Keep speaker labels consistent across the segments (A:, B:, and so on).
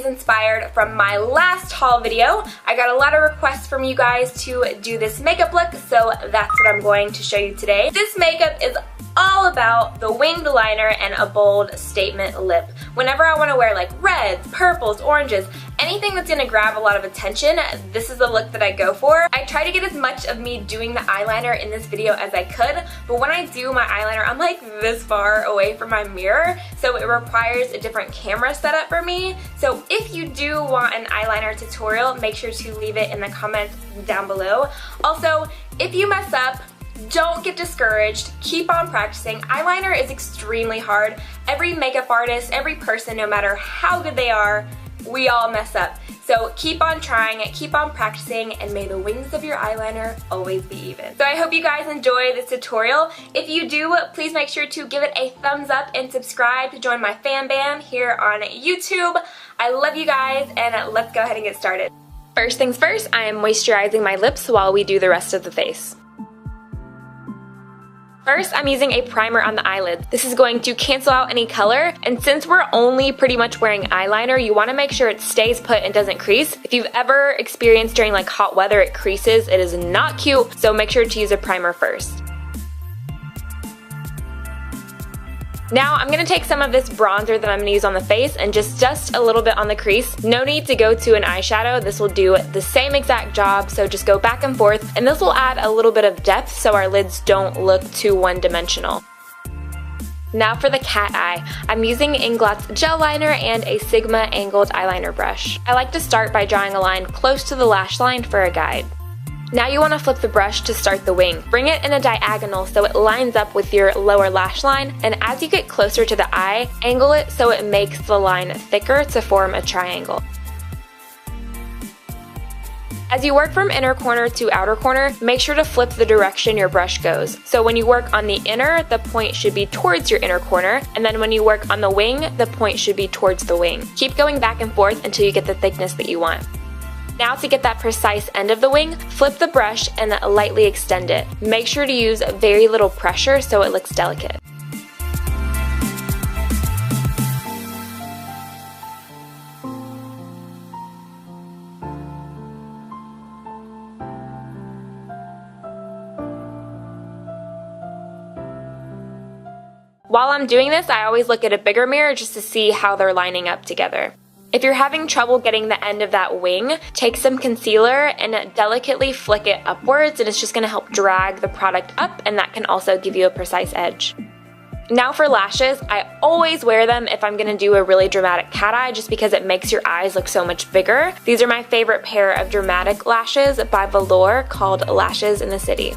A: inspired from my last haul video. I got a lot of requests from you guys to do this makeup look, so that's what I'm going to show you today. This makeup is all about the winged liner and a bold statement lip. Whenever I want to wear like reds, purples, oranges, anything that's going to grab a lot of attention, this is the look that I go for. I try to get as much of me doing the eyeliner in this video as I could, but when I do my eyeliner, I'm like this far away from my mirror, so it requires a different camera setup for me. So if you do want an eyeliner tutorial, make sure to leave it in the comments down below. Also, if you mess up, don't get discouraged, keep on practicing. Eyeliner is extremely hard. Every makeup artist, every person, no matter how good they are, we all mess up. So keep on trying it, keep on practicing, and may the wings of your eyeliner always be even. So I hope you guys enjoy this tutorial. If you do, please make sure to give it a thumbs up and subscribe to join my fan band here on YouTube. I love you guys, and let's go ahead and get started. First things first, I am moisturizing my lips while we do the rest of the face. First, I'm using a primer on the eyelids. This is going to cancel out any color, and since we're only pretty much wearing eyeliner, you want to make sure it stays put and doesn't crease. If you've ever experienced during like hot weather it creases, it is not cute, so make sure to use a primer first. Now I'm going to take some of this bronzer that I'm going to use on the face and just dust a little bit on the crease. No need to go to an eyeshadow. This will do the same exact job, so just go back and forth, and this will add a little bit of depth so our lids don't look too one-dimensional. Now for the cat eye. I'm using Inglot's gel liner and a Sigma angled eyeliner brush. I like to start by drawing a line close to the lash line for a guide. Now you want to flip the brush to start the wing. Bring it in a diagonal so it lines up with your lower lash line, and as you get closer to the eye, angle it so it makes the line thicker to form a triangle. As you work from inner corner to outer corner, make sure to flip the direction your brush goes. So when you work on the inner, the point should be towards your inner corner, and then when you work on the wing, the point should be towards the wing. Keep going back and forth until you get the thickness that you want. Now to get that precise end of the wing, flip the brush and lightly extend it. Make sure to use very little pressure so it looks delicate. While I'm doing this, I always look at a bigger mirror just to see how they're lining up together. If you're having trouble getting the end of that wing, take some concealer and delicately flick it upwards, and it's just going to help drag the product up, and that can also give you a precise edge. Now for lashes, I always wear them if I'm going to do a really dramatic cat eye just because it makes your eyes look so much bigger. These are my favorite pair of dramatic lashes by Velour called Lashes in the City.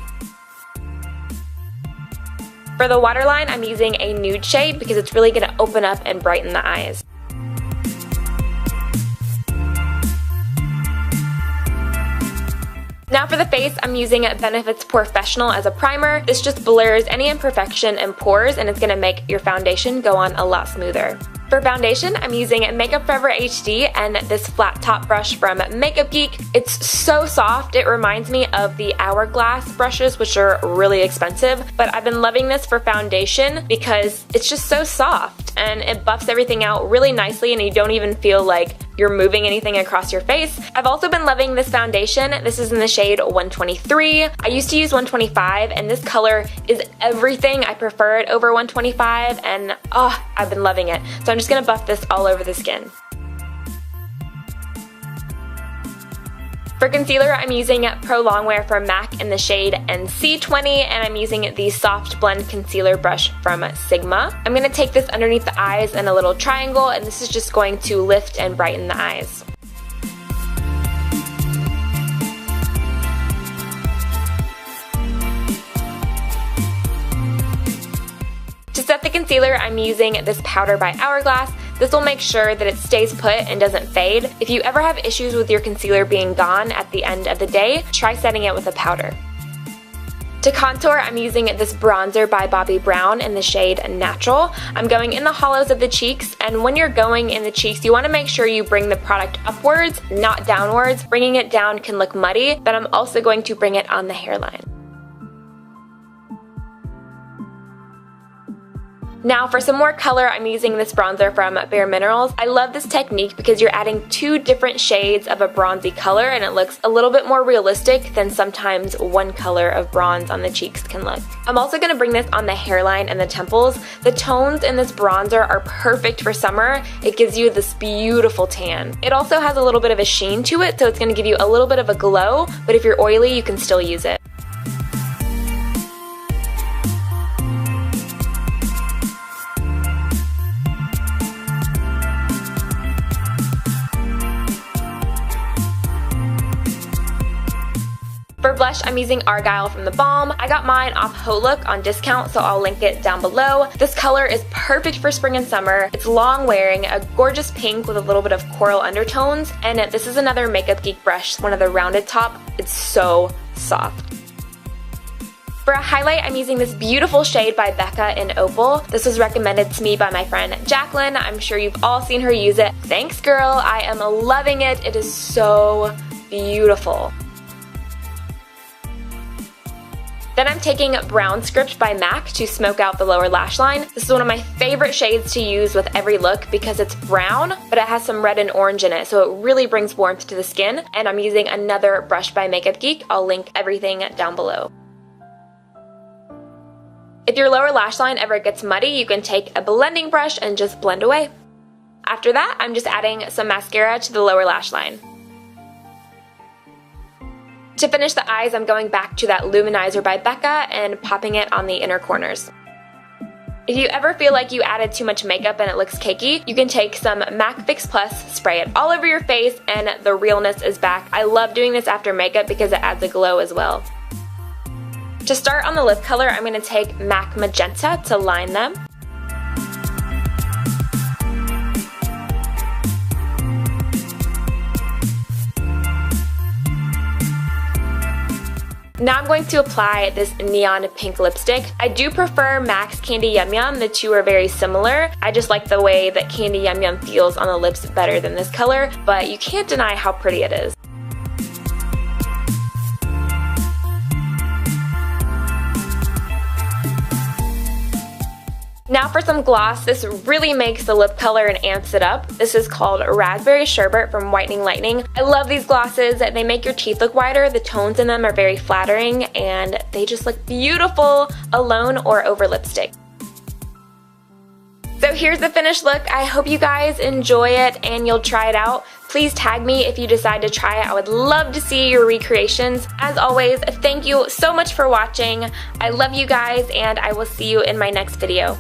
A: For the waterline, I'm using a nude shade because it's really going to open up and brighten the eyes. Now for the face, I'm using Benefit's Porefessional as a primer. This just blurs any imperfection and pores, and it's going to make your foundation go on a lot smoother. For foundation, I'm using Makeup Forever HD and this flat top brush from Makeup Geek. It's so soft, it reminds me of the Hourglass brushes, which are really expensive, but I've been loving this for foundation because it's just so soft and it buffs everything out really nicely, and you don't even feel like you're moving anything across your face. I've also been loving this foundation. This is in the shade 123. I used to use 125, and this color is everything. I prefer it over 125, and I've been loving it. So I'm just gonna buff this all over the skin. For concealer, I'm using Pro Longwear from MAC in the shade NC20, and I'm using the Soft Blend Concealer brush from Sigma. I'm going to take this underneath the eyes in a little triangle, and this is just going to lift and brighten the eyes. To set the concealer, I'm using this powder by Hourglass. This will make sure that it stays put and doesn't fade. If you ever have issues with your concealer being gone at the end of the day, try setting it with a powder. To contour, I'm using this bronzer by Bobbi Brown in the shade Natural. I'm going in the hollows of the cheeks, and when you're going in the cheeks, you want to make sure you bring the product upwards, not downwards. Bringing it down can look muddy, but I'm also going to bring it on the hairline. Now for some more color, I'm using this bronzer from Bare Minerals. I love this technique because you're adding 2 different shades of a bronzy color and it looks a little bit more realistic than sometimes one color of bronze on the cheeks can look. I'm also going to bring this on the hairline and the temples. The tones in this bronzer are perfect for summer. It gives you this beautiful tan. It also has a little bit of a sheen to it, so it's going to give you a little bit of a glow, but if you're oily, you can still use it. For blush, I'm using Argyle from The Balm. I got mine off HauLook on discount, so I'll link it down below. This color is perfect for spring and summer. It's long wearing, a gorgeous pink with a little bit of coral undertones, and this is another Makeup Geek brush, one of the rounded top. It's so soft. For a highlight, I'm using this beautiful shade by Becca in Opal. This was recommended to me by my friend Jacqueline. I'm sure you've all seen her use it. Thanks, girl. I am loving it. It is so beautiful. Then I'm taking Brown Script by MAC to smoke out the lower lash line. This is one of my favorite shades to use with every look because it's brown, but it has some red and orange in it, so it really brings warmth to the skin. And I'm using another brush by Makeup Geek. I'll link everything down below. If your lower lash line ever gets muddy, you can take a blending brush and just blend away. After that, I'm just adding some mascara to the lower lash line. To finish the eyes, I'm going back to that Luminizer by Becca and popping it on the inner corners. If you ever feel like you added too much makeup and it looks cakey, you can take some MAC Fix Plus, spray it all over your face, and the realness is back. I love doing this after makeup because it adds a glow as well. To start on the lip color, I'm going to take MAC Magenta to line them. Now I'm going to apply this neon pink lipstick. I do prefer MAC's Candy Yum Yum. The two are very similar. I just like the way that Candy Yum Yum feels on the lips better than this color, but you can't deny how pretty it is. Now for some gloss. This really makes the lip color and amps it up. This is called Raspberry Sherbet from Whitening Lightning. I love these glosses. They make your teeth look whiter. The tones in them are very flattering and they just look beautiful alone or over lipstick. So here's the finished look. I hope you guys enjoy it and you'll try it out. Please tag me if you decide to try it. I would love to see your recreations. As always, thank you so much for watching. I love you guys and I will see you in my next video.